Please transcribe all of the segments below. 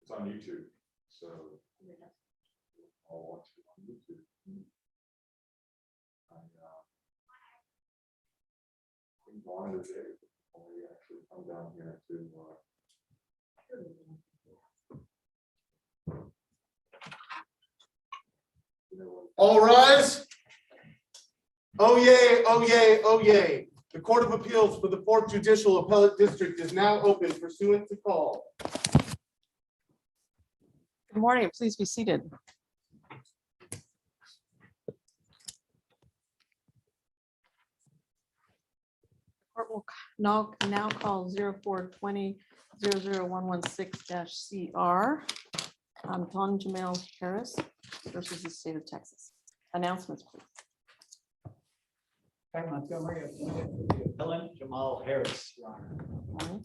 It's on YouTube, so I'll watch it on YouTube. We wanted a day before we actually come down here to. All rise. Oh yay, oh yay, oh yay. The Court of Appeals for the 4th Judicial Appellate District is now open pursuant to call. Good morning. Please be seated. Court will now call 0420-00116-CR Anton Jamail Harris versus the state of Texas. Announcements, please. Hi, Montgomery, appointed for the appellant Jamail Harris, Your Honor.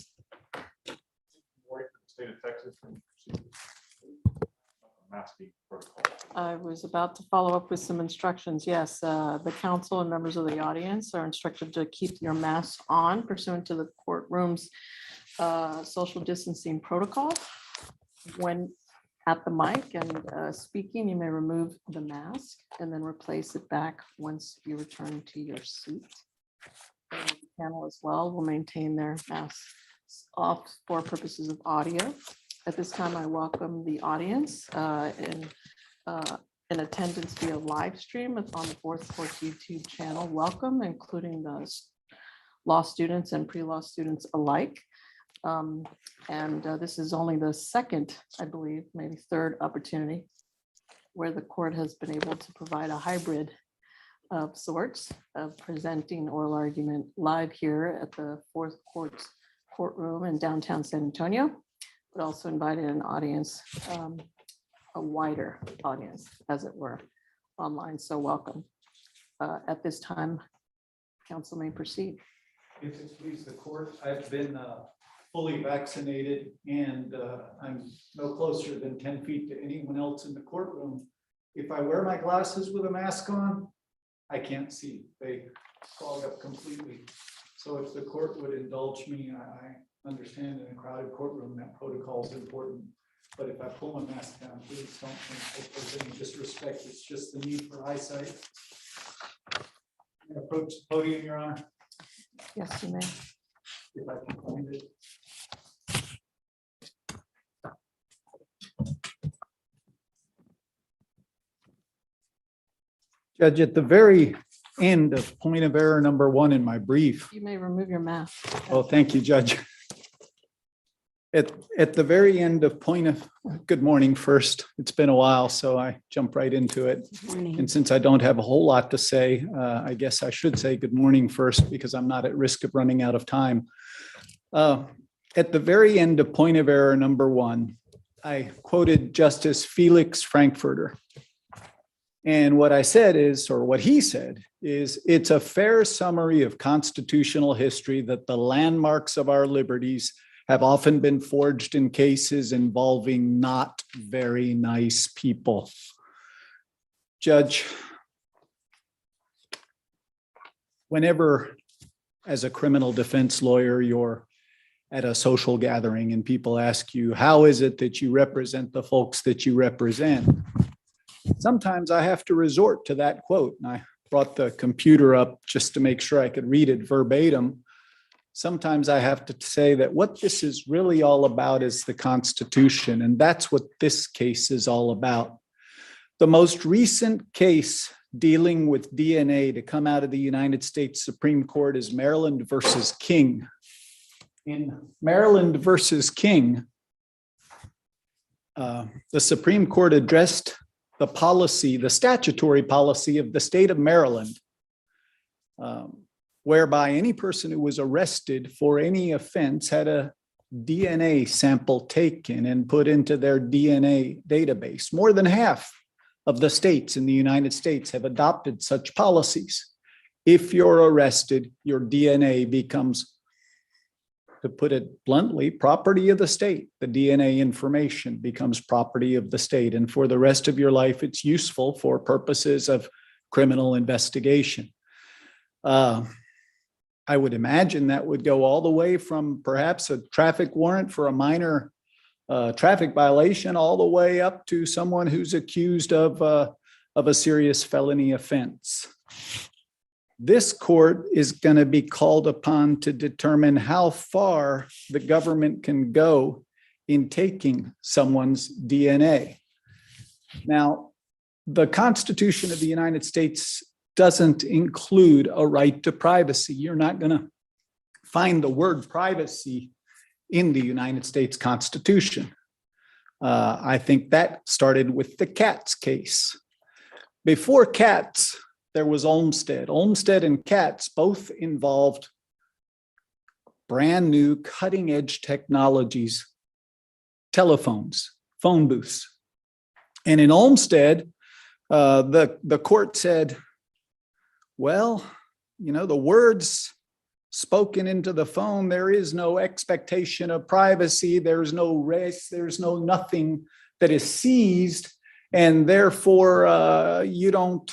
State of Texas. Masking protocol. I was about to follow up with some instructions. Yes, the council and members of the audience are instructed to keep your masks on pursuant to the courtroom's social distancing protocol. When at the mic and speaking, you may remove the mask and then replace it back once you return to your seat. And the panel as well will maintain their masks off for purposes of audio. At this time, I welcome the audience in attendance via live stream. It's on the Fourth Court YouTube channel. Welcome, including the law students and pre-law students alike. This is only the second, I believe, maybe third opportunity where the court has been able to provide a hybrid of sorts of presenting oral argument live here at the Fourth Court's courtroom in downtown San Antonio, but also invited an audience, a wider audience, as it were, online. So welcome. At this time, council may proceed. If it please the court, I've been fully vaccinated and I'm no closer than 10 feet to anyone else in the courtroom. If I wear my glasses with a mask on, I can't see. They fog up completely. So if the court would indulge me, I understand in a crowded courtroom that protocol is important. But if I pull my mask down, please don't think there's any disrespect. It's just the need for eyesight. Approach the podium, Your Honor. Yes, you may. If I can find it. Judge, at the very end of point of error number 1 in my brief. You may remove your mask. Oh, thank you, Judge. At the very end of good morning first. It's been a while, so I jump right into it. And since I don't have a whole lot to say, I guess I should say good morning first because I'm not at risk of running out of time. At the very end of point of error number 1, I quoted Justice Felix Frankfurter. And what I said is, or what he said is, it's a fair summary of constitutional history that the landmarks of our liberties have often been forged in cases involving not very nice people. Judge, whenever as a criminal defense lawyer, you're at a social gathering and people ask you, how is it that you represent the folks that you represent? Sometimes I have to resort to that quote, and I brought the computer up just to make sure I could read it verbatim. Sometimes I have to say that what this is really all about is the Constitution, and that's what this case is all about. The most recent case dealing with DNA to come out of the United States Supreme Court is Maryland versus King. In Maryland versus King, the Supreme Court addressed the policy, the statutory policy of the state of Maryland, whereby any person who was arrested for any offense had a DNA sample taken and put into their DNA database. More than half of the states in the United States have adopted such policies. If you're arrested, your DNA becomes, to put it bluntly, property of the state. The DNA information becomes property of the state. And for the rest of your life, it's useful for purposes of criminal investigation. I would imagine that would go all the way from perhaps a traffic warrant for a minor traffic violation all the way up to someone who's accused of a serious felony offense. This court is going to be called upon to determine how far the government can go in taking someone's DNA. Now, the Constitution of the United States doesn't include a right to privacy. You're not going to find the word privacy in the United States Constitution. I think that started with the Katz case. Before Katz, there was Olmstead. Olmstead and Katz both involved brand new cutting edge technologies, telephones, phone booths. And in Olmstead, the court said, well, the words spoken into the phone, there is no expectation of privacy, there's no race, there's no nothing that is seized, and therefore you don't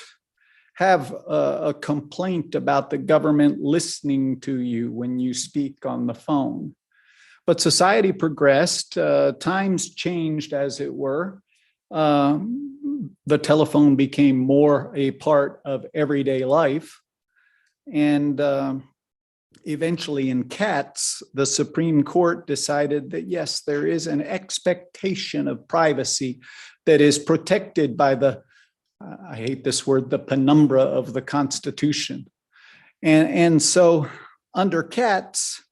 have a complaint about the government listening to you when you speak on the phone. But society progressed, times changed, as it were. The telephone became more a part of everyday life. And eventually in Katz, the Supreme Court decided that, yes, there is an expectation of privacy that is protected by the, I hate this word, the penumbra of the Constitution. And so under Katz,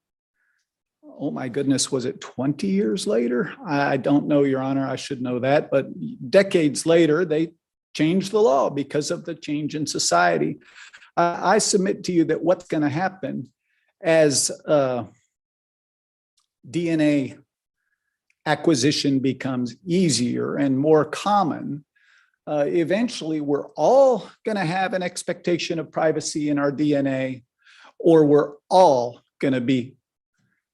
oh my goodness, was it 20 years later? I don't know, Your Honor, I should know that, but decades later, they changed the law because of the change in society. I submit to you that what's going to happen as DNA acquisition becomes easier and more common, eventually we're all going to have an expectation of privacy in our DNA, or we're all going to be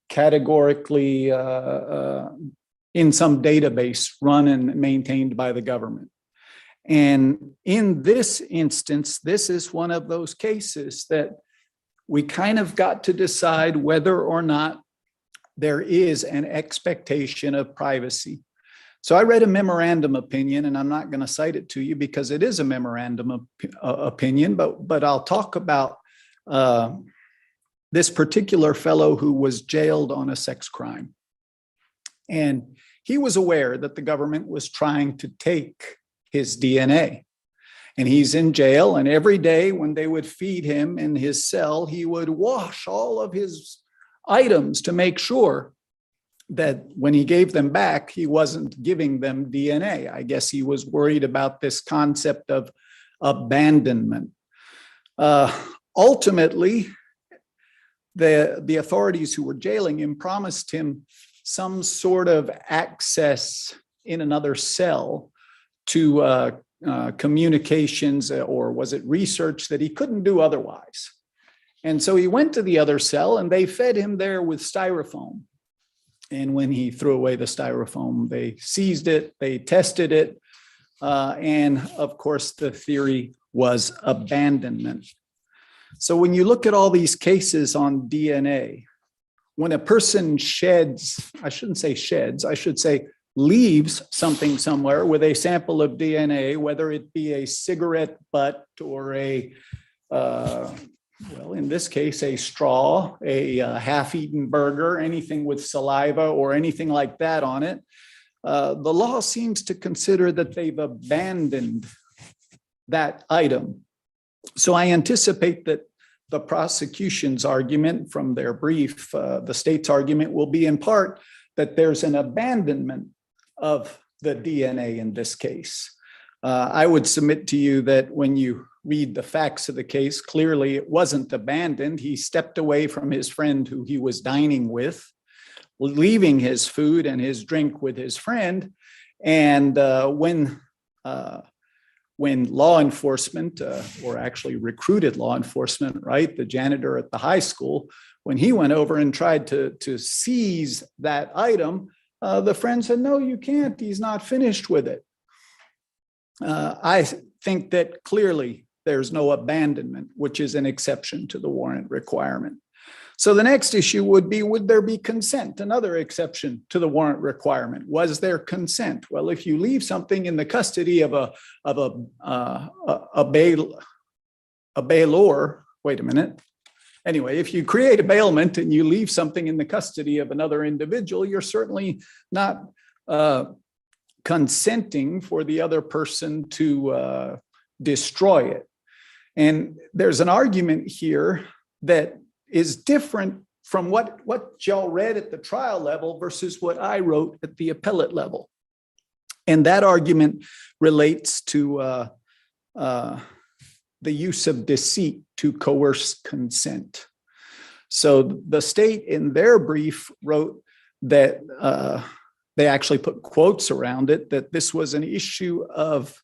categorically in some database run and maintained by the government. And in this instance, this is one of those cases that we kind of got to decide whether or not there is an expectation of privacy. So I read a memorandum opinion, and I'm not going to cite it to you because it is a memorandum opinion, but I'll talk about this particular fellow who was jailed on a sex crime. And he was aware that the government was trying to take his DNA. And he's in jail, and every day when they would feed him in his cell, he would wash all of his items to make sure that when he gave them back, he wasn't giving them DNA. I guess he was worried about this concept of abandonment. Ultimately, the authorities who were jailing him promised him some sort of access in another cell to communications, or was it research that he couldn't do otherwise. And so he went to the other cell, and they fed him there with styrofoam. And when he threw away the styrofoam, they seized it, they tested it, and of course the theory was abandonment. So when you look at all these cases on DNA, when a person sheds, I shouldn't say sheds, I should say leaves something somewhere with a sample of DNA, whether it be a cigarette butt or a, well, in this case, a straw, a half-eaten burger, anything with saliva or anything like that on it, the law seems to consider that they've abandoned that item. So I anticipate that the prosecution's argument from their brief, the state's argument will be in part that there's an abandonment of the DNA in this case. I would submit to you that when you read the facts of the case, clearly it wasn't abandoned. He stepped away from his friend who he was dining with, leaving his food and his drink with his friend. And when law enforcement, or actually recruited law enforcement, right, the janitor at the high school, when he went over and tried to seize that item, the friend said, no, you can't, he's not finished with it. I think that clearly there's no abandonment, which is an exception to the warrant requirement. So the next issue would be, would there be consent? Another exception to the warrant requirement. Was there consent? Well, if you leave something in the custody of a bailor, wait a minute. Anyway, if you create a bailment and you leave something in the custody of another individual, you're certainly not consenting for the other person to destroy it. And there's an argument here that is different from what y'all read at the trial level versus what I wrote at the appellate level. And that argument relates to the use of deceit to coerce consent. So the state in their brief wrote that they actually put quotes around it, that this was an issue of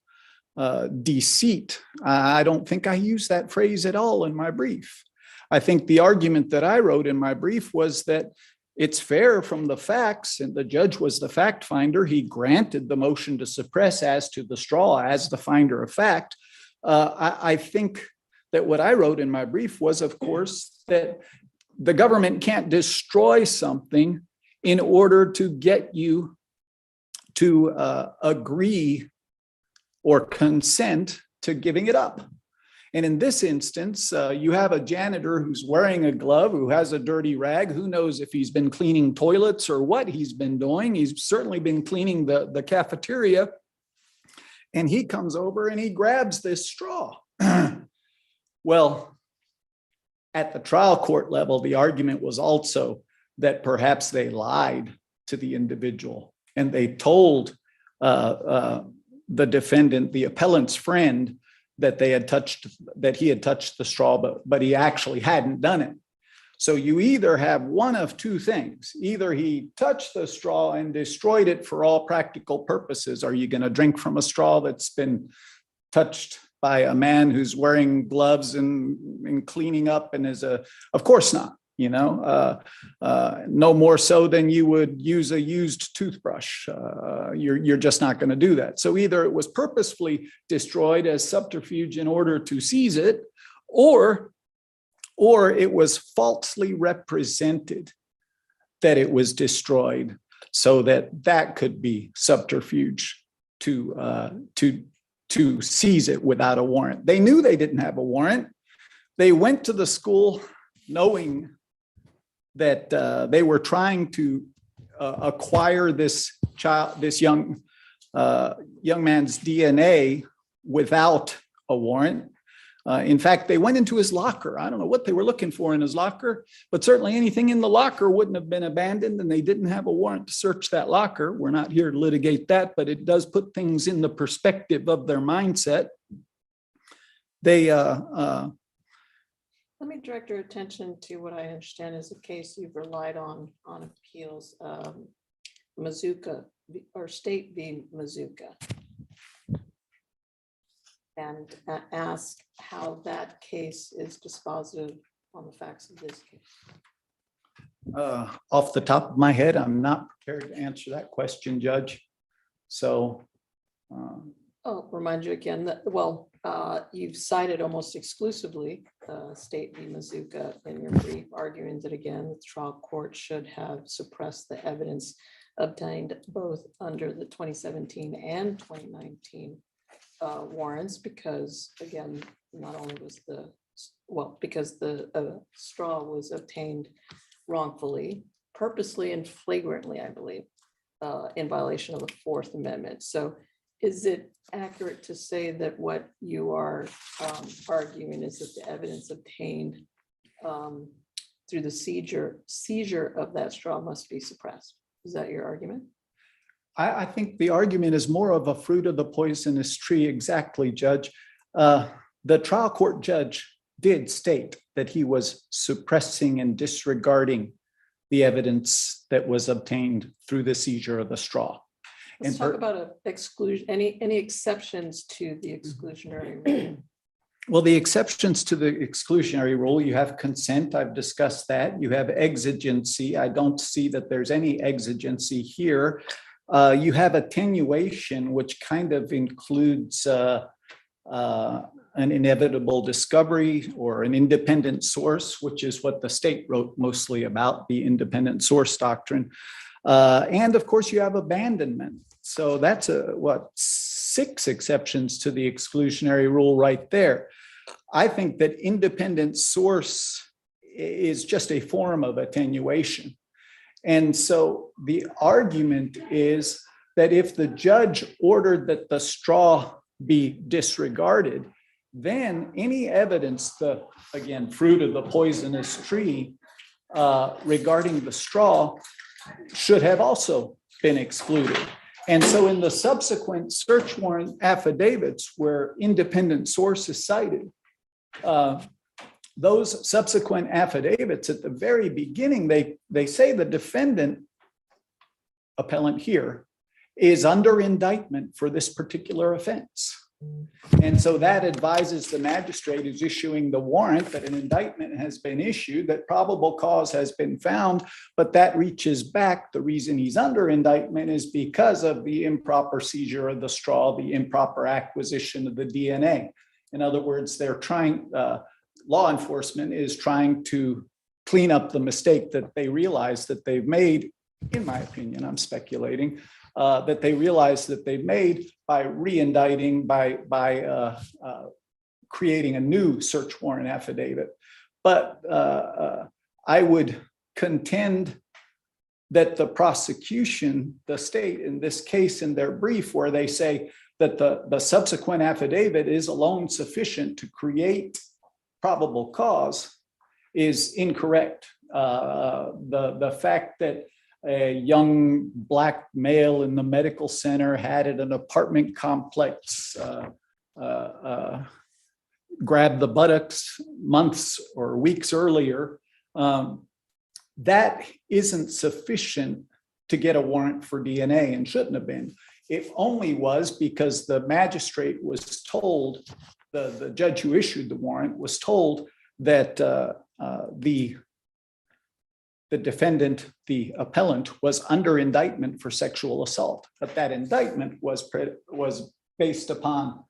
deceit. I don't think I used that phrase at all in my brief. I think the argument that I wrote in my brief was that it's fair from the facts, and the judge was the fact finder. He granted the motion to suppress as to the straw as the finder of fact. I think that what I wrote in my brief was, of course, that the government can't destroy something in order to get you to agree or consent to giving it up. And in this instance, you have a janitor who's wearing a glove, who has a dirty rag. Who knows if he's been cleaning toilets or what he's been doing. He's certainly been cleaning the cafeteria. And he comes over and he grabs this straw. Well, at the trial court level, the argument was also that perhaps they lied to the individual and they told the defendant, the appellant's friend, that he had touched the straw, but he actually hadn't done it. So you either have one of two things. Either he touched the straw and destroyed it for all practical purposes. Are you going to drink from a straw that's been touched by a man who's wearing gloves and cleaning up and of course not, no more so than you would use a used toothbrush. You're just not going to do that. So either it was purposefully destroyed as subterfuge in order to seize it, or it was falsely represented that it was destroyed so that could be subterfuge to seize it without a warrant. They knew they didn't have a warrant. They went to the school knowing that they were trying to acquire this young man's DNA without a warrant. In fact, they went into his locker. I don't know what they were looking for in his locker, but certainly anything in the locker wouldn't have been abandoned, and they didn't have a warrant to search that locker. We're not here to litigate that, but it does put things in the perspective of their mindset. They Let me direct your attention to what I understand is a case you've relied on appeals, Mazuka, or State v. Mazuka. And ask how that case is dispositive on the facts of this case. Off the top of my head, I'm not prepared to answer that question, Judge. So. I'll remind you again that, you've cited almost exclusively State v. Mazuka in your brief, arguing that, again, the trial court should have suppressed the evidence obtained both under the 2017 and 2019 warrants, because, again, not only was because the straw was obtained wrongfully, purposely and flagrantly, I believe, in violation of the Fourth Amendment. So is it accurate to say that what you are arguing is that the evidence obtained through the seizure of that straw must be suppressed? Is that your argument? I think the argument is more of a fruit of the poisonous tree. Exactly, Judge. The trial court judge did state that he was suppressing and disregarding the evidence that was obtained through the seizure of the straw. Let's talk about exclusion. Any exceptions to the exclusionary rule? Well, the exceptions to the exclusionary rule, you have consent. I've discussed that. You have exigency. I don't see that there's any exigency here. You have attenuation, which kind of includes an inevitable discovery or an independent source, which is what the state wrote mostly about, the independent source doctrine. And of course, you have abandonment. So that's 6 exceptions to the exclusionary rule right there. I think that independent source is just a form of attenuation. And so the argument is that if the judge ordered that the straw be disregarded, then any evidence, again, fruit of the poisonous tree regarding the straw should have also been excluded. And so in the subsequent search warrant affidavits where independent source is cited, those subsequent affidavits at the very beginning, they say the defendant, appellant here, is under indictment for this particular offense. And so that advises the magistrate is issuing the warrant that an indictment has been issued, that probable cause has been found, but that reaches back. The reason he's under indictment is because of the improper seizure of the straw, the improper acquisition of the DNA. In other words, they're trying, law enforcement is trying to clean up the mistake that they realize that they've made, in my opinion, I'm speculating, that they realize that they've made by re-indicting, by creating a new search warrant affidavit. But I would contend that the prosecution, the state in this case, in their brief, where they say that the subsequent affidavit is alone sufficient to create probable cause, is incorrect. The fact that a young Black male in the medical center had at an apartment complex grabbed the buttocks months or weeks earlier, that isn't sufficient to get a warrant for DNA and shouldn't have been. It only was because the magistrate was told, the judge who issued the warrant was told that the defendant, the appellant, was under indictment for sexual assault, but that indictment was based upon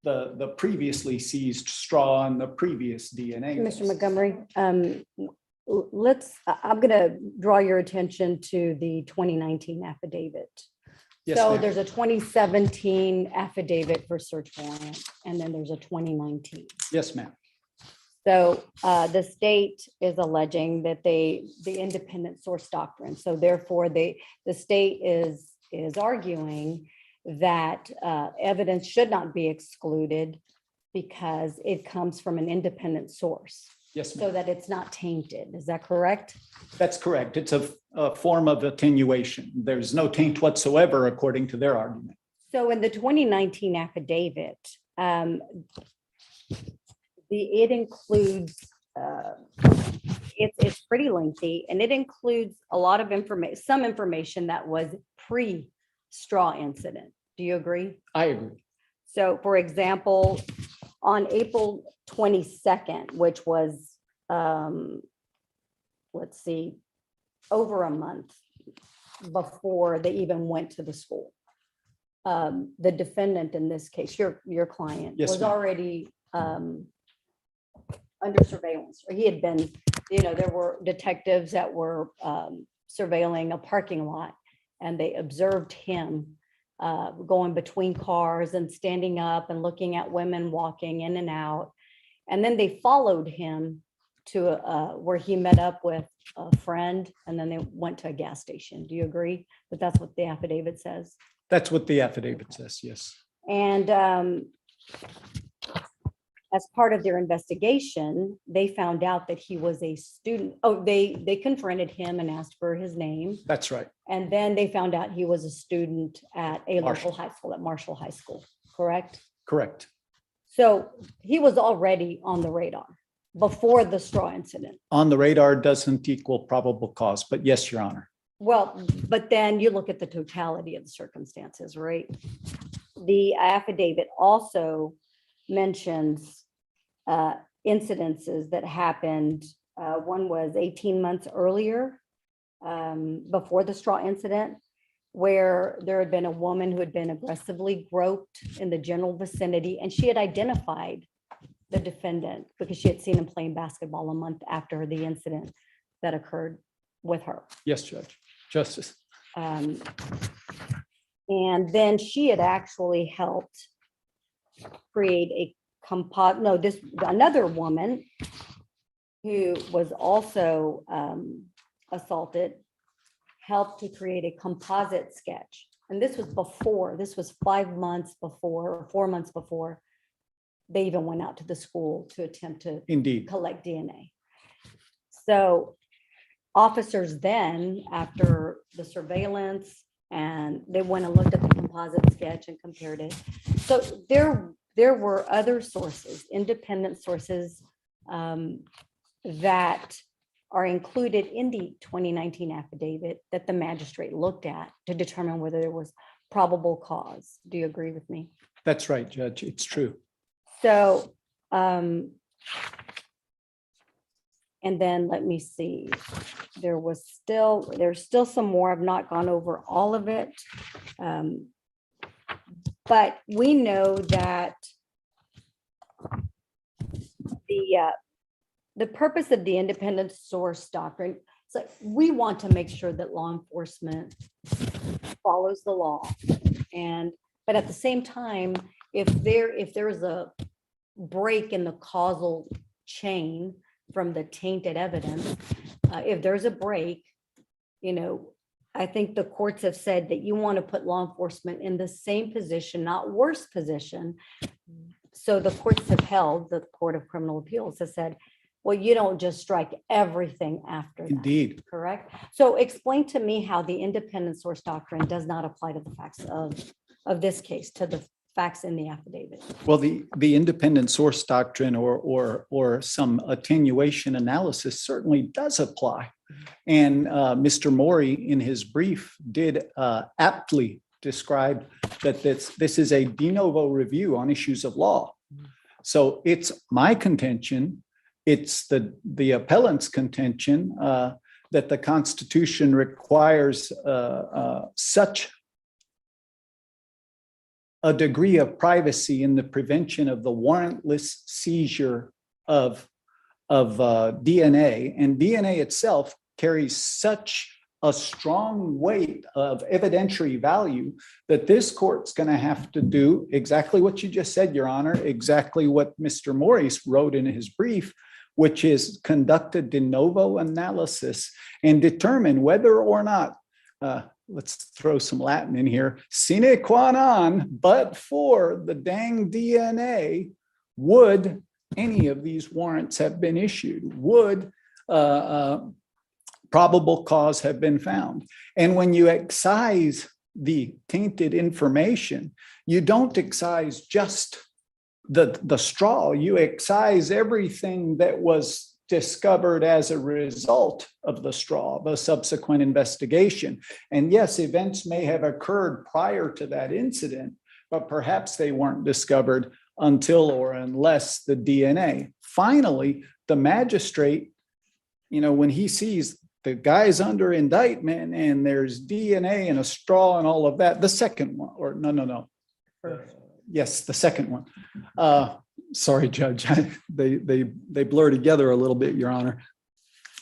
the previously seized straw and the previous DNA. Mr. Montgomery, I'm going to draw your attention to the 2019 affidavit. Yes, So ma'am. there's a 2017 affidavit for search warrant, and then there's a 2019. Yes, ma'am. So the state is alleging that the independent source doctrine. So therefore, the state is arguing that evidence should not be excluded because it comes from an independent source, Yes, so ma'am. that it's not tainted. Is that correct? That's correct. It's a form of attenuation. There's no taint whatsoever, according to their argument. So in the 2019 affidavit, it includes, it's pretty lengthy, and it includes a lot of information, some information that was pre-straw incident. Do you agree? I agree. So for example, on April 22nd, which was, let's see, over a month before they even went to the school, the defendant in this case, your client, Yes, was ma'am. already under surveillance, or he had been, there were detectives that were surveilling a parking lot, and they observed him going between cars and standing up and looking at women walking in and out. And then they followed him to where he met up with a friend, and then they went to a gas station. Do you agree that that's what the affidavit says? That's what the affidavit says, yes. And as part of their investigation, they found out that he was a student. Oh, they confronted him and asked for his name. That's right. And then they found out he was a student at a Marshall. local high school, at Marshall High School, correct? Correct. So he was already on the radar before the straw incident. On the radar doesn't equal probable cause, but yes, Your Honor. Well, but then you look at the totality of the circumstances, right? The affidavit also mentions incidences that happened. One was 18 months earlier, before the straw incident, where there had been a woman who had been aggressively groped in the general vicinity, and she had identified the defendant because she had seen him playing basketball a month after the incident that occurred with her. Yes, Judge. Justice. And then she had actually helped create a another woman who was also assaulted, helped to create a composite sketch. And this was 5 months before, or 4 months before they even went out to the school to attempt to Indeed. collect DNA. So officers then, after the surveillance, and they went and looked at the composite sketch and compared it. So there were other sources, independent sources that are included in the 2019 affidavit that the magistrate looked at to determine whether there was probable cause. Do you agree with me? That's right, Judge. It's true. So, and then let me see, there's still some more. I've not gone over all of it. But we know that the purpose of the independent source doctrine, so we want to make sure that law enforcement follows the law. But at the same time, if there's a break in the causal chain from the tainted evidence, if there's a break, I think the courts have said that you want to put law enforcement in the same position, not worse position. So the courts have held, the Court of Criminal Appeals has said, well, you don't just strike everything after that. Indeed. Correct? So explain to me how the independent source doctrine does not apply to the facts of this case, to the facts in the affidavit. Well, the independent source doctrine or some attenuation analysis certainly does apply. And Mr. Morey, in his brief, did aptly describe that this is a de novo review on issues of law. So it's my contention, it's the appellant's contention that the Constitution requires such a degree of privacy in the prevention of the warrantless seizure of DNA, and DNA itself carries such a strong weight of evidentiary value that this court's going to have to do exactly what you just said, Your Honor, exactly what Mr. Morris wrote in his brief, which is conduct a de novo analysis and determine whether or not, let's throw some Latin in here, sine qua non, but for the dang DNA, would any of these warrants have been issued? Would probable cause have been found? And when you excise the tainted information, you don't excise just the straw, you excise everything that was discovered as a result of the straw, the subsequent investigation. And yes, events may have occurred prior to that incident, but perhaps they weren't discovered until or unless the DNA. Finally, the magistrate, when he sees the guy's under indictment and there's DNA and a straw and all of that, the second one, or no. Yes, the second one. Sorry, Judge, they blur together a little bit, Your Honor.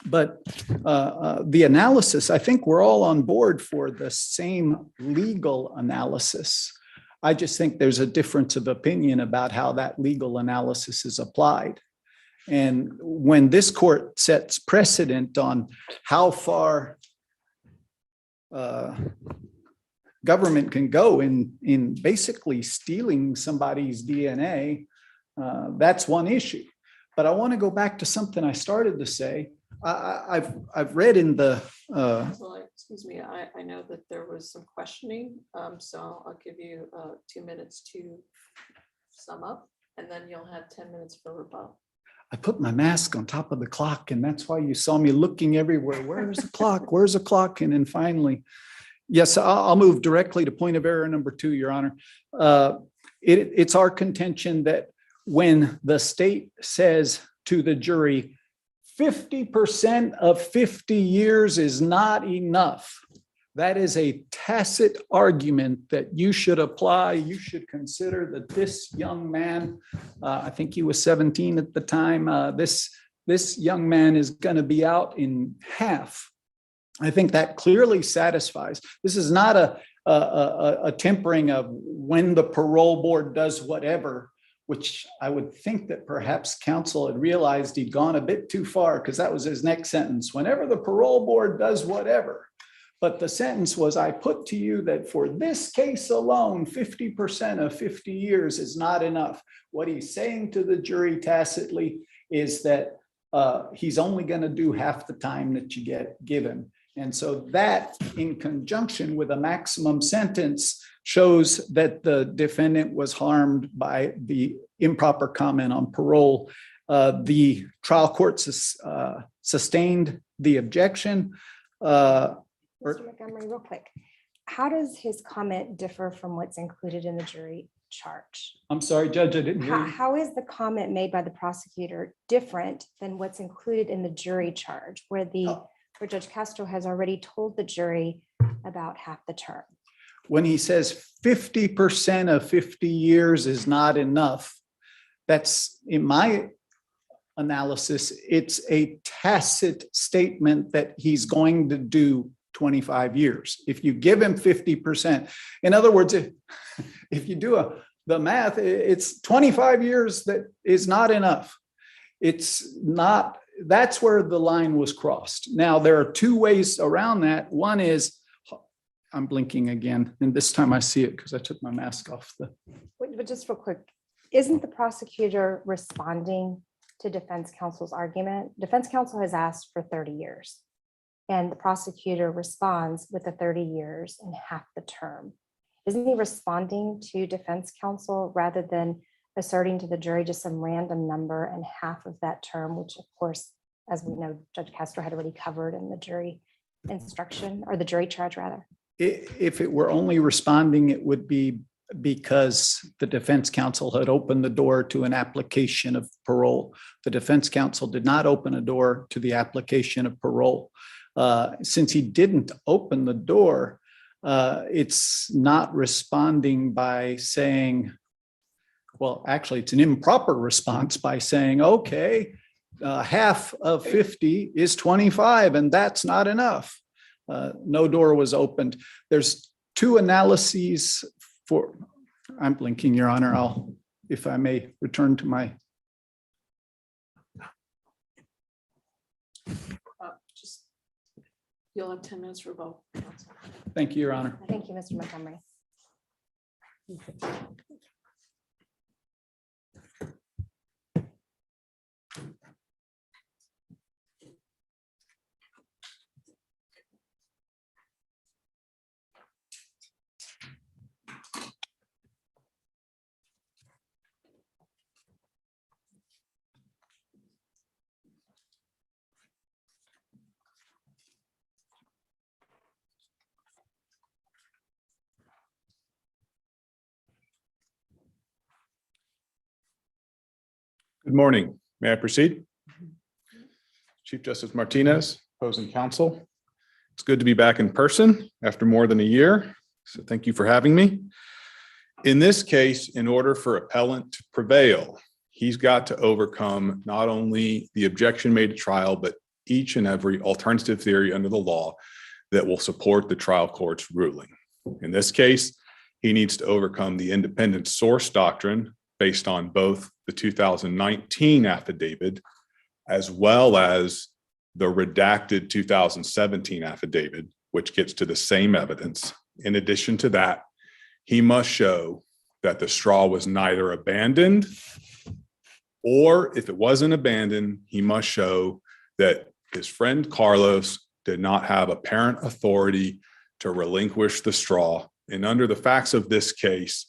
But the analysis, I think we're all on board for the same legal analysis. I just think there's a difference of opinion about how that legal analysis is applied. And when this court sets precedent on how far government can go in basically stealing somebody's DNA, that's one issue. But I want to go back to something I started to say. I've read in the excuse me, I know that there was some questioning, so I'll give you 2 minutes to sum up, and then you'll have 10 minutes for rebuttal. I put my mask on top of the clock, and that's why you saw me looking everywhere. Where's the clock? Where's the clock? And then finally, yes, I'll move directly to point of error number 2, Your Honor. It's our contention that when the state says to the jury, 50% of 50 years is not enough, That is a tacit argument that you should apply. You should consider that this young man, I think he was 17 at the time, this young man is going to be out in half. I think that clearly satisfies. This is not a tempering of when the parole board does whatever, which I would think that perhaps counsel had realized he'd gone a bit too far, because that was his next sentence. Whenever the parole board does whatever. But the sentence was, I put to you that for this case alone, 50% of 50 years is not enough. What he's saying to the jury tacitly is that he's only going to do half the time that you get given. And so that, in conjunction with a maximum sentence, shows that the defendant was harmed by the improper comment on parole. The trial court sustained the objection. Mr. Montgomery, real quick, how does his comment differ from what's included in the jury charge? I'm sorry, Judge, I didn't hear you. How is the comment made by the prosecutor different than what's included in the jury charge, where Judge Castro has already told the jury about half the term? When he says 50% of 50 years is not enough, that's, in my analysis, it's a tacit statement that he's going to do 25 years. If you give him 50%, in other words, if you do the math, it's 25 years that is not enough. It's not, that's where the line was crossed. Now, there are two ways around that. One is, I'm blinking again, and this time I see it because I took my mask off. But just real quick, isn't the prosecutor responding to defense counsel's argument? Defense counsel has asked for 30 years. And the prosecutor responds with the 30 years and half the term. Isn't he responding to defense counsel rather than asserting to the jury just some random number and half of that term, which of course, as we know, Judge Castro had already covered in the jury instruction, or the jury charge rather? If it were only responding, it would be because the defense counsel had opened the door to an application of parole. The defense counsel did not open a door to the application of parole. Since he didn't open the door, it's not responding by saying, well, actually, it's an improper response by saying, okay, half of 50 is 25, and that's not enough. No door was opened. There's two analyses for, I'm blinking, Your Honor. I'll, if I may, return to my. Just, you'll have 10 minutes for vote. Thank you, Your Honor. Thank you, Mr. Montgomery. Good morning. May I proceed? Chief Justice Martinez, opposing counsel. It's good to be back in person after more than a year. So thank you for having me. In this case, in order for appellant to prevail, he's got to overcome not only the objection made at trial, but each and every alternative theory under the law that will support the trial court's ruling. In this case, he needs to overcome the independent source doctrine based on both the 2019 affidavit as well as the redacted 2017 affidavit, which gets to the same evidence. In addition to that, he must show that the straw was neither abandoned, or if it wasn't abandoned, he must show that his friend Carlos did not have apparent authority to relinquish the straw. And under the facts of this case,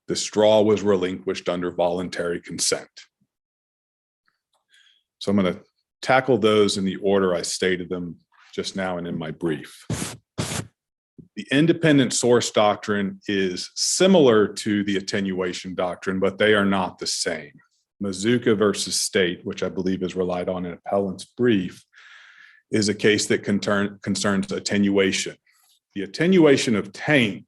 the straw was relinquished under voluntary consent. So I'm going to tackle those in the order I stated them just now and in my brief. The independent source doctrine is similar to the attenuation doctrine, but they are not the same. Mazuka versus State, which I believe is relied on in appellant's brief, is a case that concerns attenuation. The attenuation of taint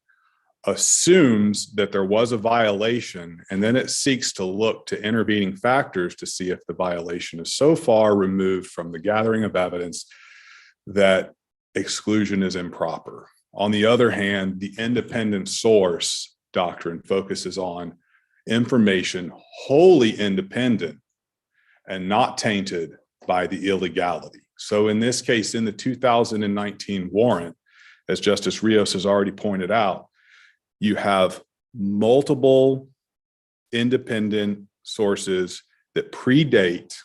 assumes that there was a violation, and then it seeks to look to intervening factors to see if the violation is so far removed from the gathering of evidence that exclusion is improper. On the other hand, the independent source doctrine focuses on information wholly independent and not tainted by the illegality. So in this case, in the 2019 warrant, as Justice Rios has already pointed out, you have multiple independent sources that predate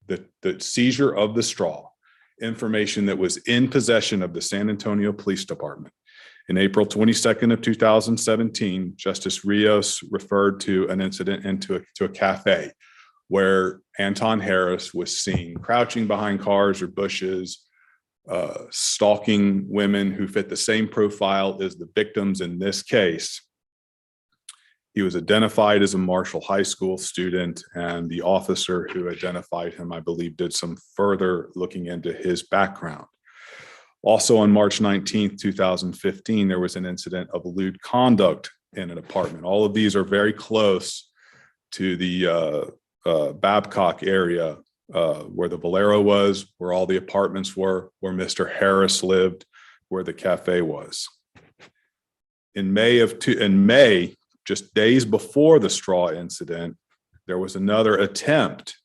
the seizure of the straw, information that was in possession of the San Antonio Police Department. In April 22nd of 2017, Justice Rios referred to an incident into a cafe where Anton Harris was seen crouching behind cars or bushes, stalking women who fit the same profile as the victims in this case. He was identified as a Marshall High School student, and the officer who identified him, I believe, did some further looking into his background. Also on March 19th, 2015, there was an incident of lewd conduct in an apartment. All of these are very close to the Babcock area where the Valero was, where all the apartments were, where Mr. Harris lived, where the cafe was. In May, just days before the straw incident, there was another attempt,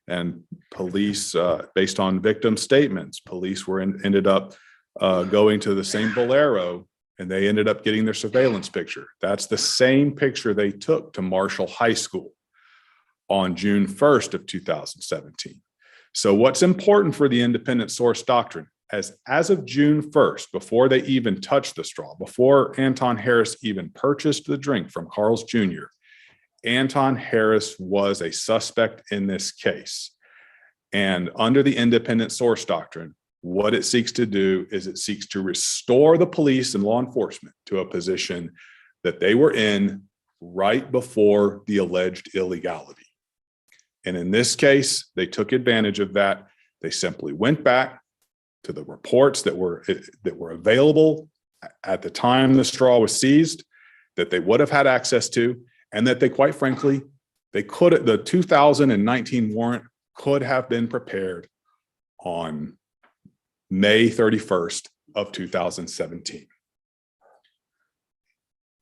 and police, based on victim statements, police ended up going to the same Valero, and they ended up getting their surveillance picture. That's the same picture they took to Marshall High School on June 1st of 2017. So what's important for the independent source doctrine, as of June 1st, before they even touched the straw, before Anton Harris even purchased the drink from Carl's Jr., Anton Harris was a suspect in this case. And under the independent source doctrine, what it seeks to do is it seeks to restore the police and law enforcement to a position that they were in right before the alleged illegality. And in this case, they took advantage of that. They simply went back to the reports that were available at the time the straw was seized, that they would have had access to, and that they, quite frankly, the 2019 warrant could have been prepared on May 31st of 2017.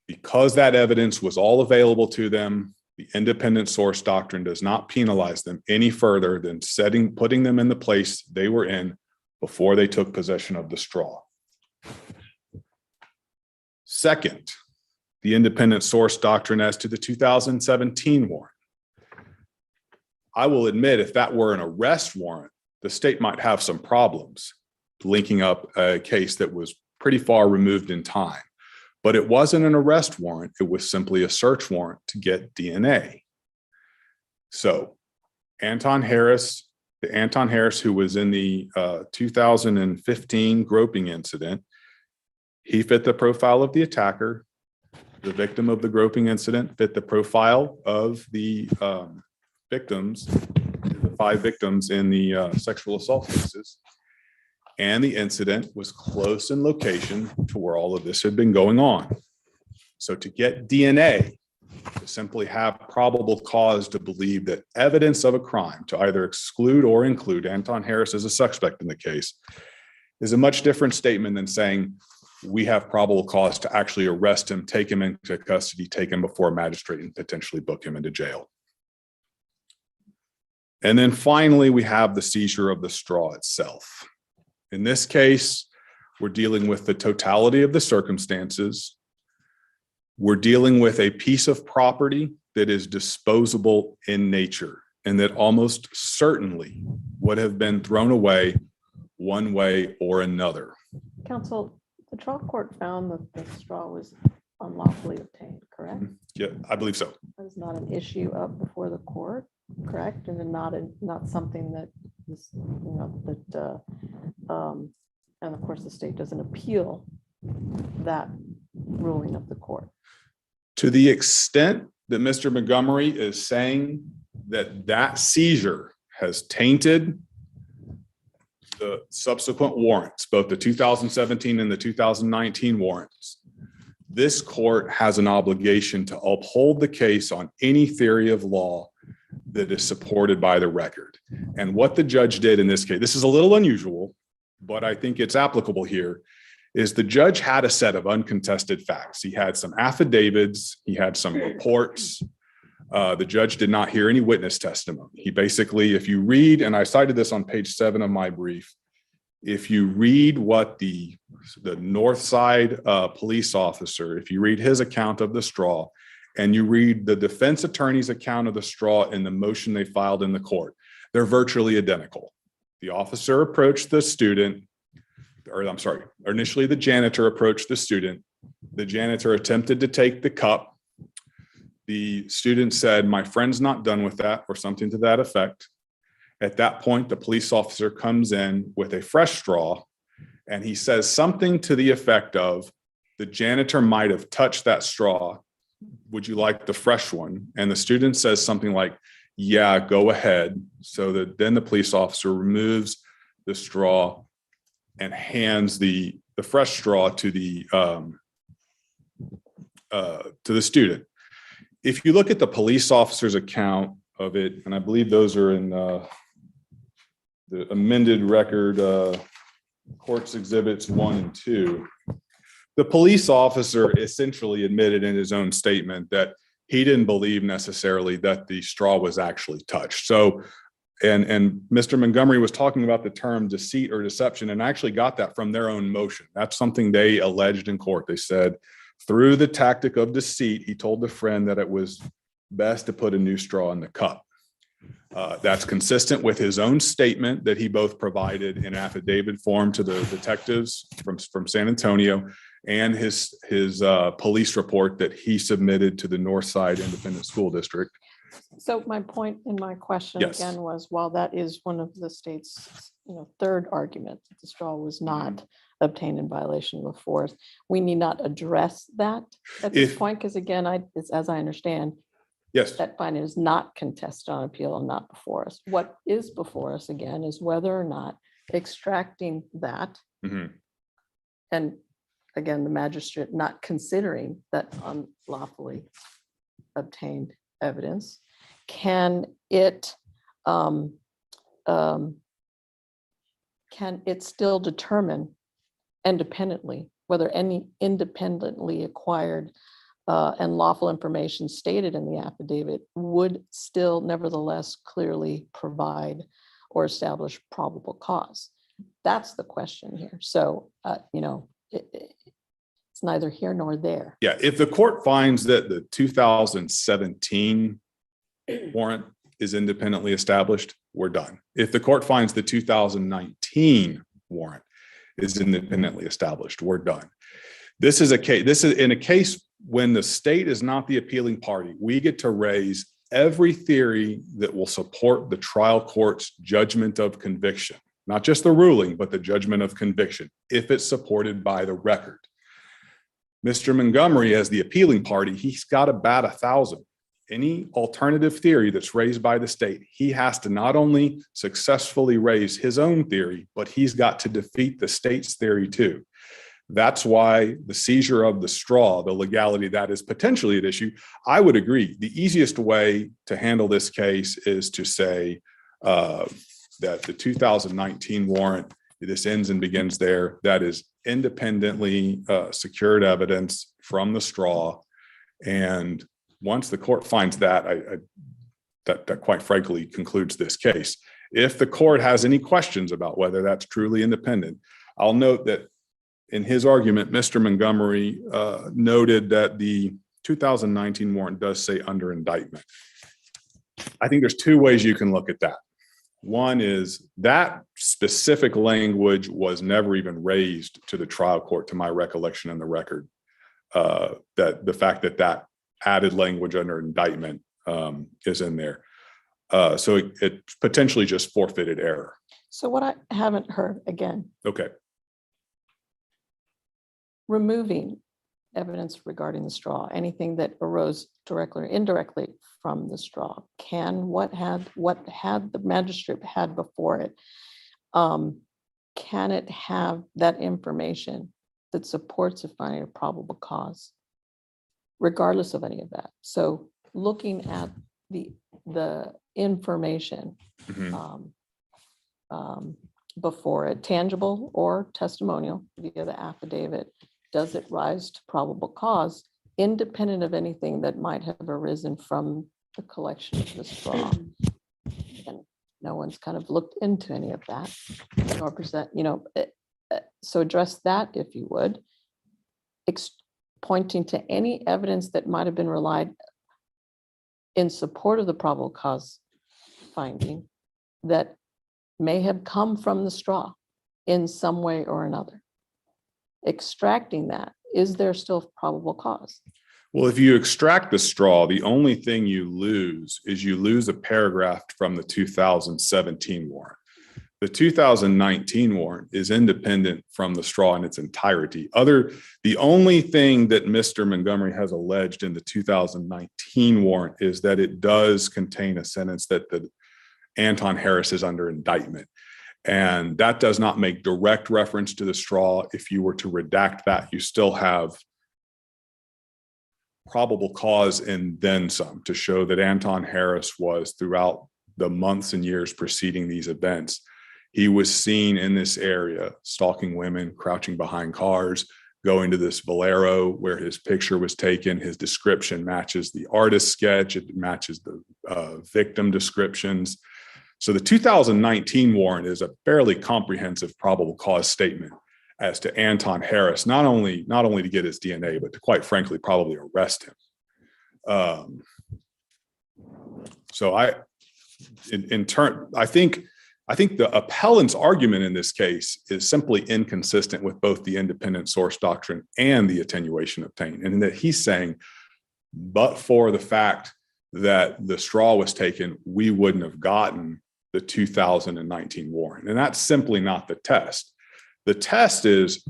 Because that evidence was all available to them, the independent source doctrine does not penalize them any further than putting them in the place they were in before they took possession of the straw. Second, the independent source doctrine as to the 2017 warrant. I will admit, if that were an arrest warrant, the state might have some problems linking up a case that was pretty far removed in time. But it wasn't an arrest warrant. It was simply a search warrant to get DNA. So the Anton Harris who was in the 2015 groping incident, he fit the profile of the attacker. The victim of the groping incident fit the profile of the victims, the 5 victims in the sexual assault cases. And the incident was close in location to where all of this had been going on. So to get DNA, to simply have probable cause to believe that evidence of a crime, to either exclude or include Anton Harris as a suspect in the case, is a much different statement than saying we have probable cause to actually arrest him, take him into custody, take him before a magistrate, and potentially book him into jail. And then finally, we have the seizure of the straw itself. In this case, we're dealing with the totality of the circumstances. We're dealing with a piece of property that is disposable in nature and that almost certainly would have been thrown away one way or another. Counsel, the trial court found that the straw was unlawfully obtained, correct? Yeah, I believe so. That is not an issue up before the court, correct? And then not something that is, and of course the state doesn't appeal that ruling of the court. To the extent that Mr. Montgomery is saying that seizure has tainted the subsequent warrants, both the 2017 and the 2019 warrants, this court has an obligation to uphold the case on any theory of law that is supported by the record. And what the judge did in this case, this is a little unusual, but I think it's applicable here, is the judge had a set of uncontested facts. He had some affidavits, he had some reports. The judge did not hear any witness testimony. He basically, if you read, and I cited this on page 7 of my brief, if you read what the North Side police officer, if you read his account of the straw, and you read the defense attorney's account of the straw in the motion they filed in the court, they're virtually identical. The officer approached the student, or I'm sorry, initially the janitor approached the student. The janitor attempted to take the cup. The student said, "My friend's not done with that," or something to that effect. At that point, the police officer comes in with a fresh straw, and he says something to the effect of, "The janitor might have touched that straw. Would you like the fresh one?" And the student says something like, "Yeah, go ahead." So that then the police officer removes the straw and hands the fresh straw to the student. If you look at the police officer's account of it, and I believe those are in the amended record, courts exhibits 1 and 2, the police officer essentially admitted in his own statement that he didn't believe necessarily that the straw was actually touched. So, and Mr. Montgomery was talking about the term deceit or deception, and I actually got that from their own motion. That's something they alleged in court. They said, through the tactic of deceit, he told the friend that it was best to put a new straw in the cup. That's consistent with his own statement that he both provided in affidavit form to the detectives from San Antonio, and his police report that he submitted to the Northside Independent School District. So my point in my question Yes. again was, while that is one of the state's, third argument, that the straw was not obtained in violation of the fourth, we need not address that at this If- point, because again, it's as I understand, Yes, that finding is not contested on appeal and not before us. What is before us again is whether or not extracting that, Mhm. and again, the magistrate not considering that unlawfully obtained evidence, can it still determine independently whether any independently acquired and lawful information stated in the affidavit would still nevertheless clearly provide or establish probable cause? That's the question here. So, it's neither here nor there. yeah, if the court finds that the 2017 warrant is independently established, we're done. If the court finds the 2019 warrant is independently established, we're done. This is in a case when the state is not the appealing party, we get to raise every theory that will support the trial court's judgment of conviction, not just the ruling, but the judgment of conviction, if it's supported by the record. Mr. Montgomery, as the appealing party, he's got to bat 1,000. Any alternative theory that's raised by the state, he has to not only successfully raise his own theory, but he's got to defeat the state's theory too. That's why the seizure of the straw, the legality that is potentially at issue, I would agree. The easiest way to handle this case is to say that the 2019 warrant, this ends and begins there. That is independently secured evidence from the straw. And once the court finds that, that quite frankly concludes this case. If the court has any questions about whether that's truly independent, I'll note that in his argument, Mr. Montgomery noted that the 2019 warrant does say under indictment. I think there's two ways you can look at that. One is that specific language was never even raised to the trial court, to my recollection in the record, that the fact that added language under indictment is in there. So it potentially just forfeited error. So what I haven't heard again, Okay. removing evidence regarding the straw, anything that arose directly or indirectly from the straw, what had the magistrate had before it can it have that information that supports a finding of probable cause, regardless of any of that? So looking at the information Mhm. before it, tangible or testimonial via the affidavit, does it rise to probable cause, independent of anything that might have arisen from the collection of the straw? And no one's kind of looked into any of that, nor present, so address that if you would. Pointing to any evidence that might have been relied in support of the probable cause finding that may have come from the straw in some way or another. Extracting that, is there still probable cause? Well, if you extract the straw, the only thing you lose is you lose a paragraph from the 2017 warrant. The 2019 warrant is independent from the straw in its entirety. The only thing that Mr. Montgomery has alleged in the 2019 warrant is that it does contain a sentence that the Anton Harris is under indictment. And that does not make direct reference to the straw. If you were to redact that, you still have probable cause and then some to show that Anton Harris was, throughout the months and years preceding these events, he was seen in this area stalking women, crouching behind cars, going to this Bolero where his picture was taken. His description matches the artist sketch. It matches the victim descriptions. So the 2019 warrant is a fairly comprehensive probable cause statement as to Anton Harris, not only to get his DNA, but to, quite frankly, probably arrest him. So I think the appellant's argument in this case is simply inconsistent with both the independent source doctrine and the attenuation obtained, and that he's saying, but for the fact that the straw was taken, we wouldn't have gotten the 2019 warrant. And that's simply not the test. The test is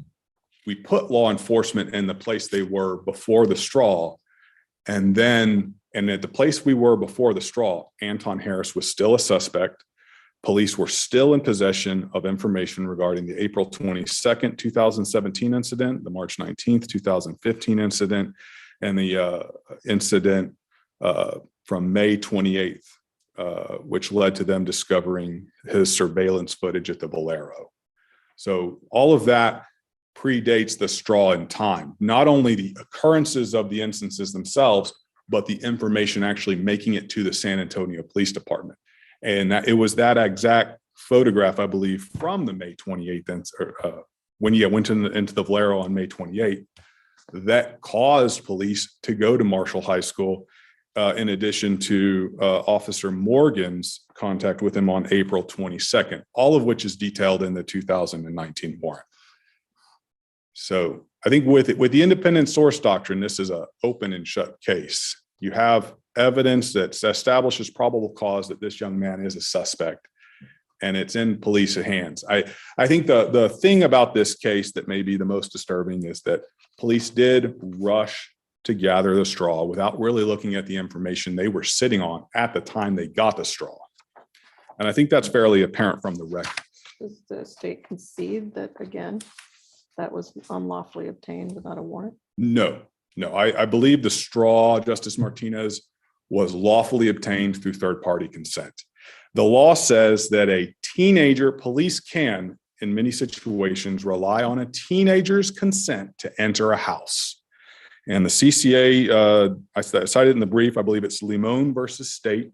we put law enforcement in the place they were before the straw, and at the place we were before the straw, Anton Harris was still a suspect. Police were still in possession of information regarding the April 22nd, 2017 incident, the March 19th, 2015 incident, and the incident from May 28th, which led to them discovering his surveillance footage at the Bolero. So all of that predates the straw in time, not only the occurrences of the instances themselves, but the information actually making it to the San Antonio Police Department. And it was that exact photograph, I believe, from the May 28th, when he went into the Bolero on May 28th, that caused police to go to Marshall High School, in addition to Officer Morgan's contact with him on April 22nd, all of which is detailed in the 2019 warrant. So I think with the independent source doctrine, this is an open and shut case. You have evidence that establishes probable cause that this young man is a suspect, and it's in police hands. I think the thing about this case that may be the most disturbing is that police did rush to gather the straw without really looking at the information they were sitting on at the time they got the straw. And I think that's fairly apparent from the record. Does the state concede that, again, that was unlawfully obtained without a warrant? No. I believe the straw, Justice Martinez, was lawfully obtained through third-party consent. The law says that police can, in many situations, rely on a teenager's consent to enter a house. And the CCA, I cited in the brief, I believe it's Limon versus State.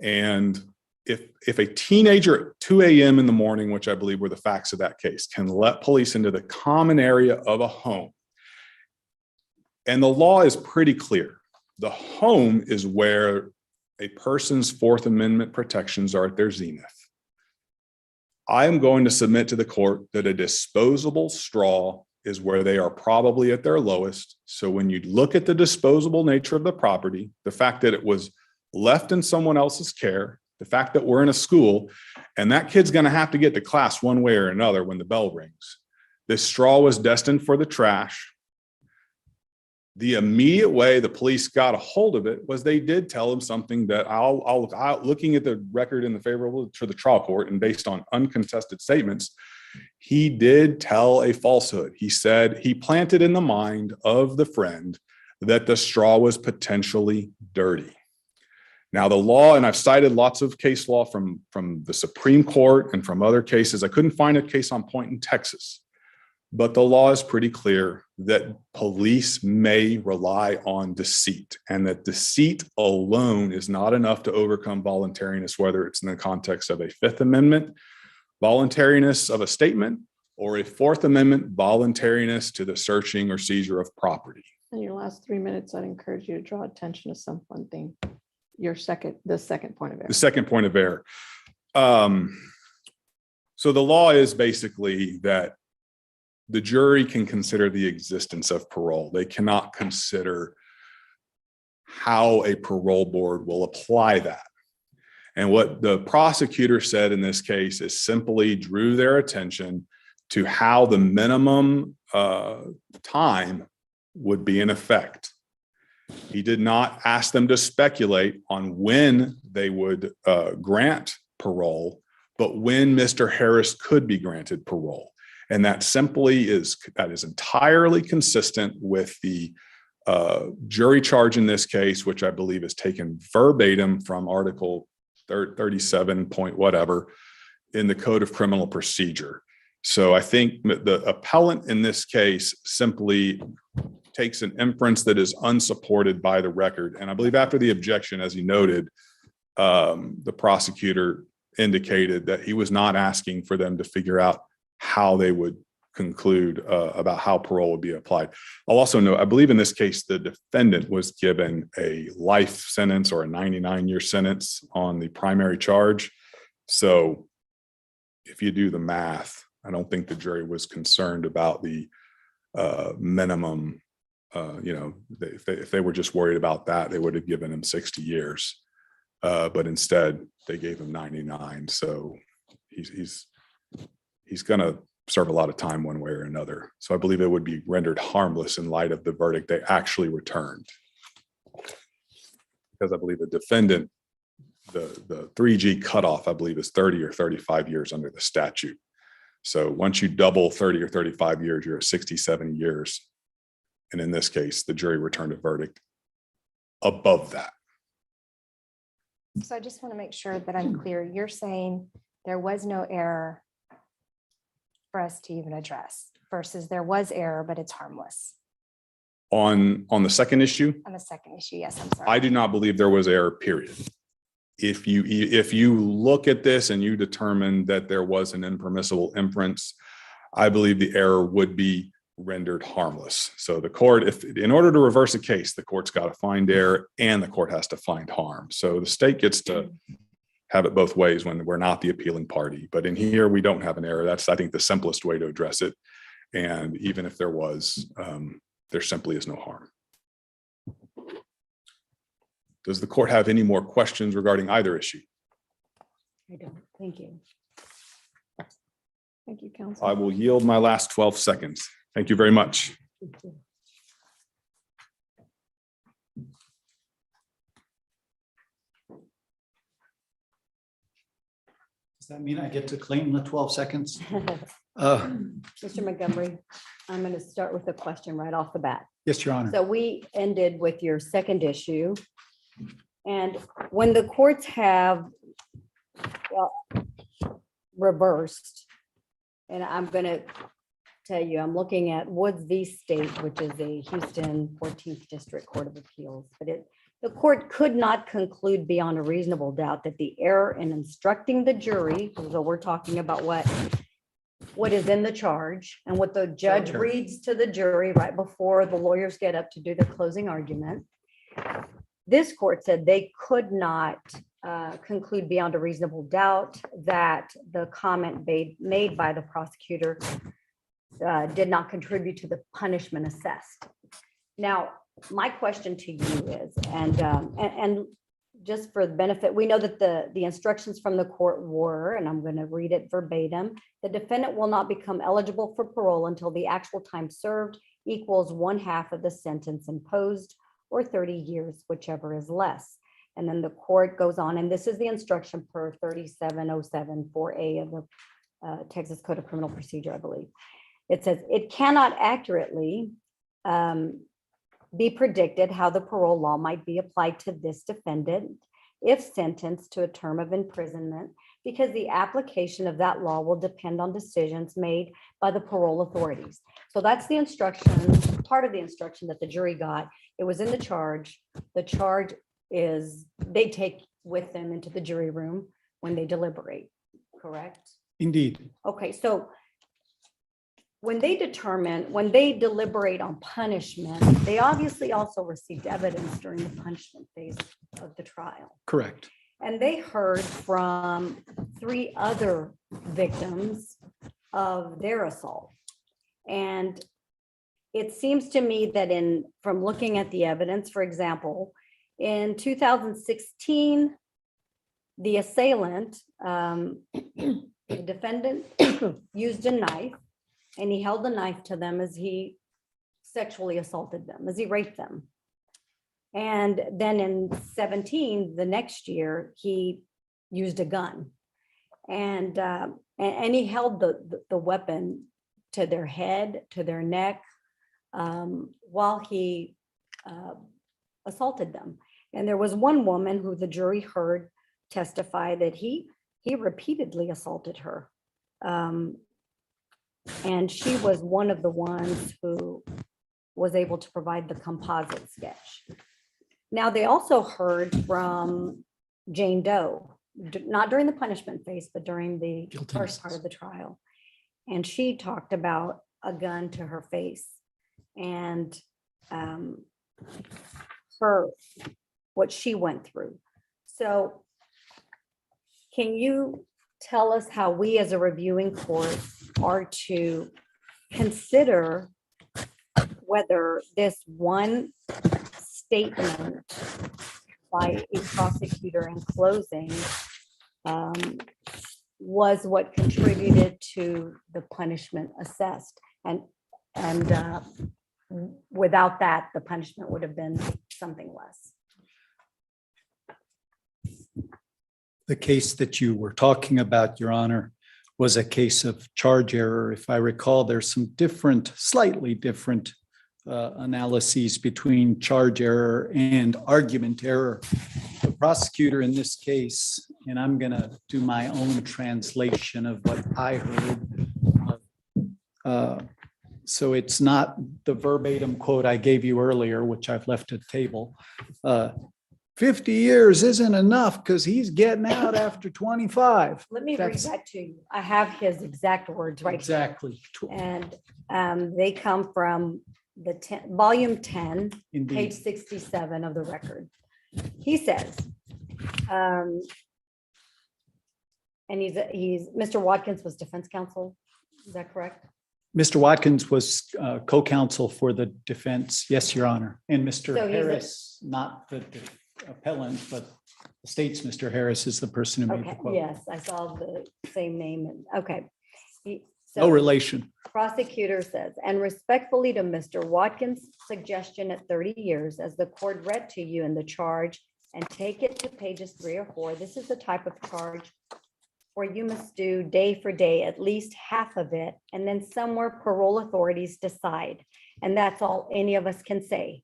And if a teenager at 2 a.m. in the morning, which I believe were the facts of that case, can let police into the common area of a home, and the law is pretty clear, the home is where a person's Fourth Amendment protections are at their zenith. I am going to submit to the court that a disposable straw is where they are probably at their lowest. So when you look at the disposable nature of the property, the fact that it was left in someone else's care, the fact that we're in a school, and that kid's going to have to get to class one way or another when the bell rings. This straw was destined for the trash. The immediate way the police got a hold of it was they did tell him something that looking at the record in the favorable to the trial court and based on uncontested statements, he did tell a falsehood. He said he planted in the mind of the friend that the straw was potentially dirty. Now the law, and I've cited lots of case law from the Supreme Court and from other cases. I couldn't find a case on point in Texas, but the law is pretty clear that police may rely on deceit, and that deceit alone is not enough to overcome voluntariness, whether it's in the context of a Fifth Amendment voluntariness of a statement or a Fourth Amendment voluntariness to the searching or seizure of property. In your last 3 minutes, I'd encourage you to draw attention to one thing. The second point of error. The second point of error. So the law is basically that the jury can consider the existence of parole. They cannot consider how a parole board will apply that. And what the prosecutor said in this case is simply drew their attention to how the minimum time would be in effect. He did not ask them to speculate on when they would grant parole, but when Mr. Harris could be granted parole. And that is entirely consistent with the jury charge in this case, which I believe is taken verbatim from Article 37 point whatever in the Code of Criminal Procedure. So I think the appellant in this case simply takes an inference that is unsupported by the record. And I believe after the objection, as he noted, the prosecutor indicated that he was not asking for them to figure out how they would conclude about how parole would be applied. I'll also note, I believe in this case, the defendant was given a life sentence or a 99-year sentence on the primary charge. So if you do the math, I don't think the jury was concerned about the minimum. If they were just worried about that, they would have given him 60 years. But instead, they gave him 99. So he's going to serve a lot of time one way or another. So I believe it would be rendered harmless in light of the verdict they actually returned. Because I believe the defendant, the 3G cutoff, I believe, is 30 or 35 years under the statute. So once you double 30 or 35 years, you're at 60, 70 years. And in this case, the jury returned a verdict above that. So I just want to make sure that I'm clear. You're saying there was no error for us to even address versus there was error, but it's harmless. On the second issue, On the second issue, yes, I'm sorry. I do not believe there was error, period. If you look at this and you determine that there was an impermissible inference, I believe the error would be rendered harmless. So the court, in order to reverse a case, the court's got to find error and the court has to find harm. So the state gets to have it both ways when we're not the appealing party. But in here, we don't have an error. That's, I think, the simplest way to address it. And even if there was, there simply is no harm. Does the court have any more questions regarding either issue? I don't. Thank you. Thank you, counsel. I will yield my last 12 seconds. Thank you very much. Thank you. Does that mean I get to claim the 12 seconds? Mr. Montgomery, I'm going to start with a question right off the bat. Yes, Your Honor. So we ended with your second issue. And when the courts have reversed, and I'm going to tell you, I'm looking at Woods v. State, which is a Houston 14th District Court of Appeals, but the court could not conclude beyond a reasonable doubt that the error in instructing the jury, so we're talking about what is in the charge and what the judge reads to the jury right before the lawyers get up to do the closing argument. This court said they could not conclude beyond a reasonable doubt that the comment made by the prosecutor did not contribute to the punishment assessed. Now, my question to you is, and just for the benefit, we know that the instructions from the court were, and I'm going to read it verbatim, the defendant will not become eligible for parole until the actual time served, equals 1/2 of the sentence imposed, or 30 years, whichever is less. And then the court goes on, and this is the instruction per 3707-4A of the Texas Code of Criminal Procedure, I believe. It says, it cannot accurately be predicted how the parole law might be applied to this defendant if sentenced to a term of imprisonment, because the application of that law will depend on decisions made by the parole authorities. So that's the instruction, part of the instruction that the jury got. It was in the charge. The charge is they take with them into the jury room when they deliberate, correct? Indeed. Okay, so when they deliberate on punishment, they obviously also received evidence during the punishment phase of the trial. Correct. And they heard from 3 other victims of their assault. And it seems to me that from looking at the evidence, for example, in 2016, the assailant, the defendant used a knife, and he held the knife to them as he sexually assaulted them, as he raped them. And then in 17, the next year, he used a gun, and he held the weapon to their head, to their neck, while he assaulted them. And there was one woman who the jury heard testify that he repeatedly assaulted her. And she was one of the ones who was able to provide the composite sketch. Now, they also heard from Jane Doe, not during the punishment phase, but during the first part of the trial. And she talked about a gun to her face and what she went through. So can you tell us how we as a reviewing court are to consider whether this one statement by a prosecutor in closing was what contributed to the punishment assessed, and without that, the punishment would have been something less? The case that you were talking about, Your Honor, was a case of charge error. If I recall, there's some slightly different analyses between charge error and argument error. The prosecutor in this case, and I'm going to do my own translation of what I heard. So it's not the verbatim quote I gave you earlier, which I've left at table. 50 years isn't enough because he's getting out after 25. Let me read That's- that to you. I have his exact words right here. Exactly. And they come from the volume 10, Indeed. page 67 of the record. He says, and he's Mr. Watkins was defense counsel. Is that correct? Mr. Watkins was co-counsel for the defense. Yes, Your Honor. And Mr. So he's a- Harris, not the appellant, but the state's Mr. Harris is the person who made the Okay, quote. yes, I saw the same name. Okay. No So relation. prosecutor says, and respectfully to Mr. Watkins' suggestion at 30 years, as the court read to you in the charge, and take it to pages 3 or 4, this is the type of charge where you must do day for day, at least half of it, and then somewhere parole authorities decide. And that's all any of us can say.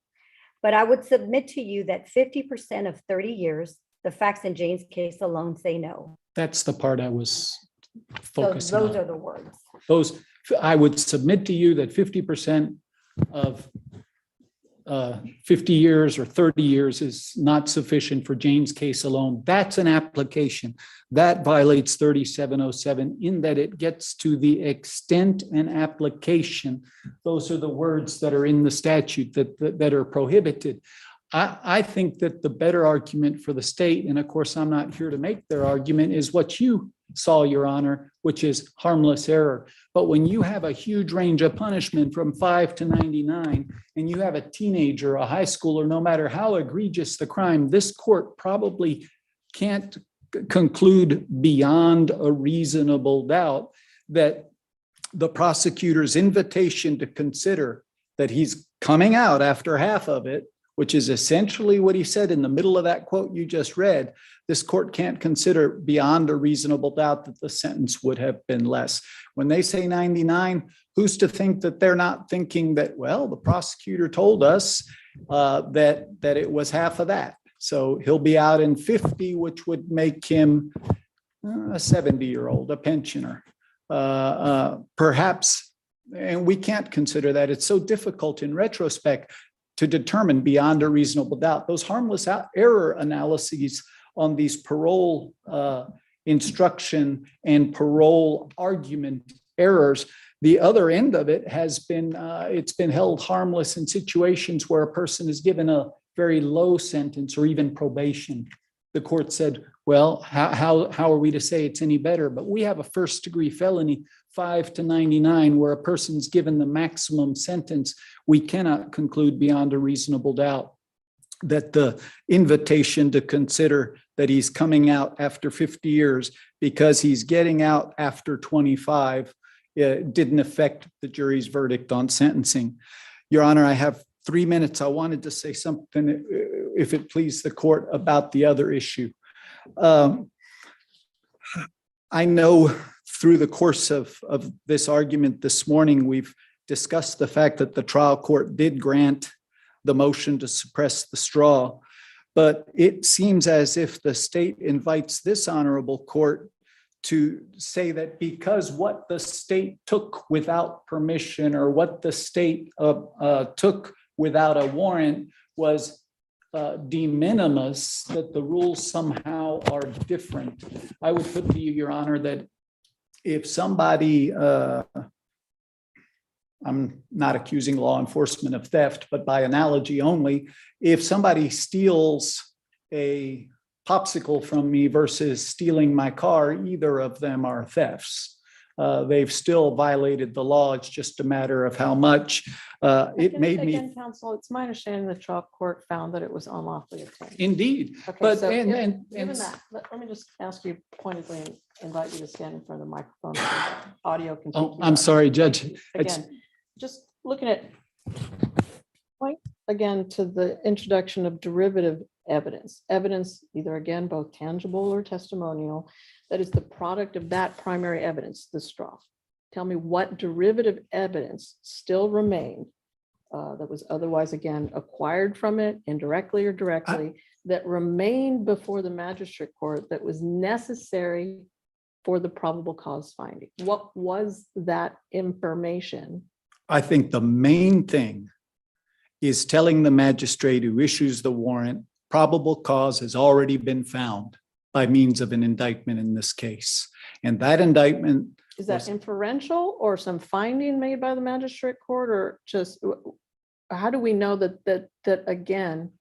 But I would submit to you that 50% of 30 years, the facts in Jane's case alone say no. That's the part I was So focusing those on. are the words. I would submit to you that 50% of 50 years or 30 years is not sufficient for Jane's case alone. That's an application. That violates 3707 in that it gets to the extent and application. Those are the words that are in the statute that are prohibited. I think that the better argument for the state, and of course, I'm not here to make their argument, is what you saw, Your Honor, which is harmless error. But when you have a huge range of punishment from 5 to 99, and you have a teenager, a high schooler, no matter how egregious the crime, this court probably can't conclude beyond a reasonable doubt that the prosecutor's invitation to consider that he's coming out after half of it, which is essentially what he said in the middle of that quote you just read, this court can't consider beyond a reasonable doubt that the sentence would have been less. When they say 99, who's to think that they're not thinking that, well, the prosecutor told us that it was half of that. So he'll be out in 50, which would make him a 70-year-old, a pensioner. Perhaps, and we can't consider that. It's so difficult in retrospect to determine beyond a reasonable doubt. Those harmless error analyses on these parole instruction and parole argument errors, the other end of it has been, it's been held harmless in situations where a person is given a very low sentence or even probation. The court said, well, how are we to say it's any better? But we have a first-degree felony, 5 to 99, where a person's given the maximum sentence. We cannot conclude beyond a reasonable doubt that the invitation to consider that he's coming out after 50 years because he's getting out after 25 didn't affect the jury's verdict on sentencing. Your Honor, I have 3 minutes. I wanted to say something, if it please the court, about the other issue. I know through the course of this argument this morning, we've discussed the fact that the trial court did grant the motion to suppress the straw, but it seems as if the state invites this honorable court to say that because what the state took without permission or what the state took without a warrant was de minimis, that the rules somehow are different. I would put to you, Your Honor, that if somebody, I'm not accusing law enforcement of theft, but by analogy only, if somebody steals a popsicle from me versus stealing my car, either of them are thefts. They've still violated the law. It's just a matter of how much. It made me. Again, counsel, it's my understanding the trial court found that it was unlawfully obtained. Indeed. Okay, But so and given that, let me just ask you pointedly and invite you to stand in front of the microphone. So the audio can. oh, take you I'm out. sorry, Judge. It's- Again, just looking at point again to the introduction of derivative evidence, either again, both tangible or testimonial, that is the product of that primary evidence, the straw. Tell me what derivative evidence still remained that was otherwise again acquired from it indirectly or directly that remained before the magistrate court that was necessary for the probable cause finding. What was that information? I think the main thing is telling the magistrate who issues the warrant, probable cause has already been found by means of an indictment in this case. And that indictment. Is that inferential or some finding made by the magistrate court, or just how do we know that again,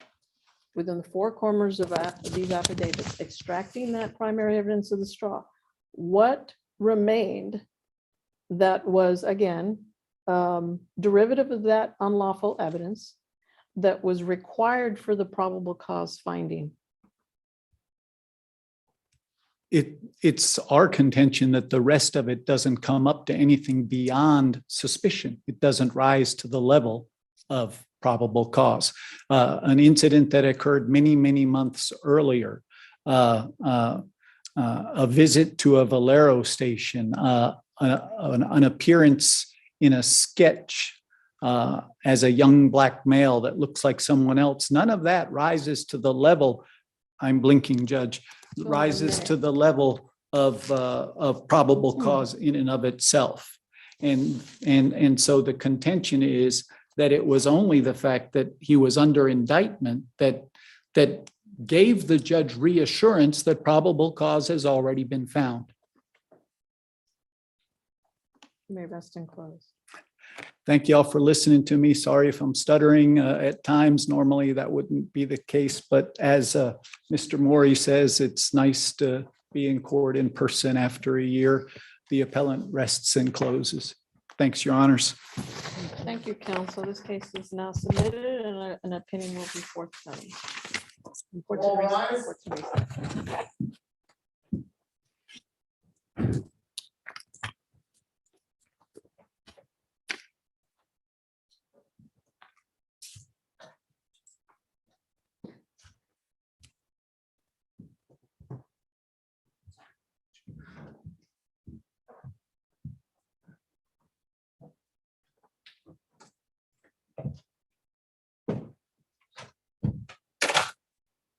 within the four corners of these affidavits, extracting that primary evidence of the straw, what remained that was again derivative of that unlawful evidence that was required for the probable cause finding? It's our contention that the rest of it doesn't come up to anything beyond suspicion. It doesn't rise to the level of probable cause. An incident that occurred many, many months earlier, a visit to a Valero station, an appearance in a sketch as a young black male that looks like someone else. None of that rises to the level, I'm blinking, Judge, rises to the level of probable cause in and of itself. And so the contention is that it was only the fact that he was under indictment that gave the judge reassurance that probable cause has already been found. You may rest and close. Thank you all for listening to me. Sorry if I'm stuttering at times. Normally that wouldn't be the case, but as Mr. Morey says, it's nice to be in court in person after a year. The appellant rests and closes. Thanks, Your Honors. Thank you, counsel. This case is now submitted and an opinion will be forthcoming. All rise. Court's in recess.